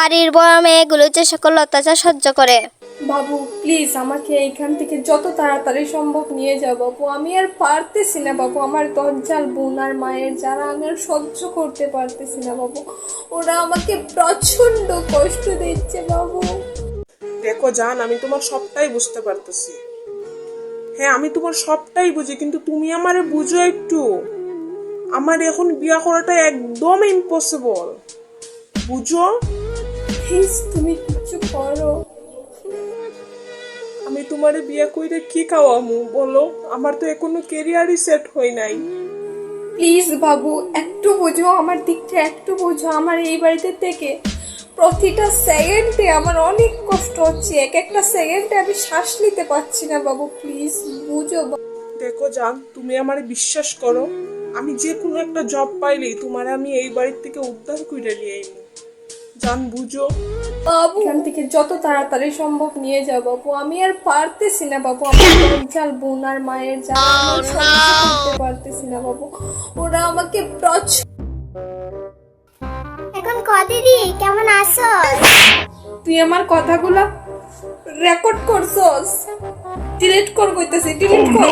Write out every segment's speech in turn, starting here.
বাড়ির বড় মেয়েগুলো যে সকল অত্যাচার সহ্য করে। বাবু প্লিজ আমাকে এইখান থেকে যত তাড়াতাড়ি সম্ভব নিয়ে যাও বাবু। আমি আর পারতেছি না বাবু, আমার দজ্জাল বোন আর মায়ের যারা আমি আর সহ্য করতে পারতেছি না বাবু। ওরা আমাকে প্রচন্ড কষ্ট দিচ্ছে বাবু। দেখো জান, আমি তোমার সবটাই বুঝতে পারতেছি। হ্যাঁ, আমি তোমার সবটাই বুঝি, কিন্তু তুমি আমারে বুঝো একটু। আমার এখন বিয়া করাটা একদম ইম্পসিবল, বুঝো? প্লিজ তুমি কিছু করো। আমি তোমারে বিয়া কইরে কি খাওয়ামু বলো? আমার তো এখনো ক্যারিয়ারই সেট হয় নাই। প্লিজ বাবু একটু বোঝো, আমার দিকটা একটু বোঝো। আমার এই বাড়িতে থেকে প্রতিটা সেকেন্ডে আমার অনেক কষ্ট হচ্ছে, এক একটা সেকেন্ডে আমি শ্বাস নিতে পারছি না বাবু। প্লিজ বুঝো। দেখো জান, তুমি আমারে বিশ্বাস করো, আমি যে কোনো একটা জব পাইলেই তোমার আমি এই বাড়ির থেকে উদ্ধার করে নিয়ে আইব। জান বুঝো? বাবু এখান থেকে যত তাড়াতাড়ি সম্ভব নিয়ে যাও বাবু। আমি আর পারতেছি না বাবু, আমার দজ্জাল বোন আর মায়ের যারা আমি সহ্য করতে পারতেছি না বাবু। ওরা আমাকে এখন দিদি কেমন আছো? তুই আমার কথাগুলো রেকর্ড করছস? ডিলিট কর কইতেছি, ডিলিট কর।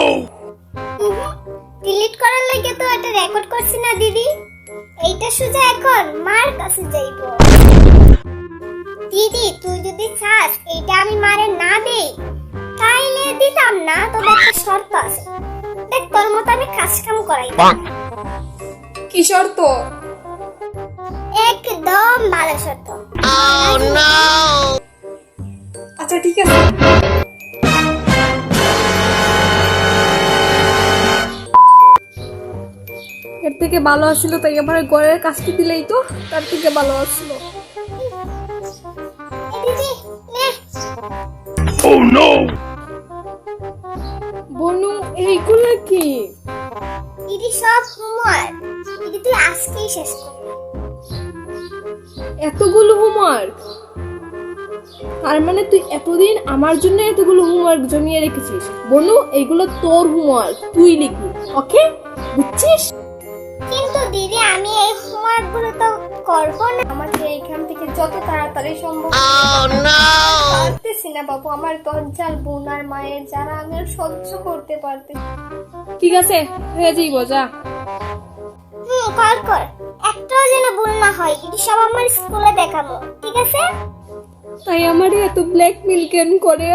ডিলিট করার লাগে তো এটা রেকর্ড করছি না দিদি। এইটা সোজা এখন মার কাছে যাইবো। দিদি তুই যদি চাস এইটা আমি মারে না দেই তাইলে দিতাম না, তবে একটা শর্ত আছে। দেখ তোর মতো আমি কাজ কাম করাই। কি শর্ত? একদম ভালো শর্ত। আচ্ছা ঠিক আছে। এর থেকে ভালো আসছিল তাই আমার ঘরের কাজটি দিলেই তো, তার থেকে ভালো আসছিল। দিদি নে। বনু এইগুলো কি? দিদি সব হোমওয়ার্ক। দিদি তুই আজকেই শেষ করবি। এতগুলো হোমওয়ার্ক? তার মানে তুই এতদিন আমার জন্য এতগুলো হোমওয়ার্ক জমিয়ে রেখেছিস। বনু এইগুলো তোর হোমওয়ার্ক, তুই লিখবি, ওকে? বুঝছিস? কিন্তু দিদি আমি এই হোমওয়ার্ক গুলো তো করবো না। আমাকে এখান থেকে যত তাড়াতাড়ি সম্ভব পারতেছি না বাবু। আমার দজ্জাল বোন আর মায়ের যারা আমি আর সহ্য করতে পারতেছি। ঠিক আছে, হয়ে যাইব, যা। কর একটাও যেন ভুল না হয়। এটি সব আমার স্কুলে দেখাবো, ঠিক আছে? তাই আমার এত ব্ল্যাকমেল কেন করে?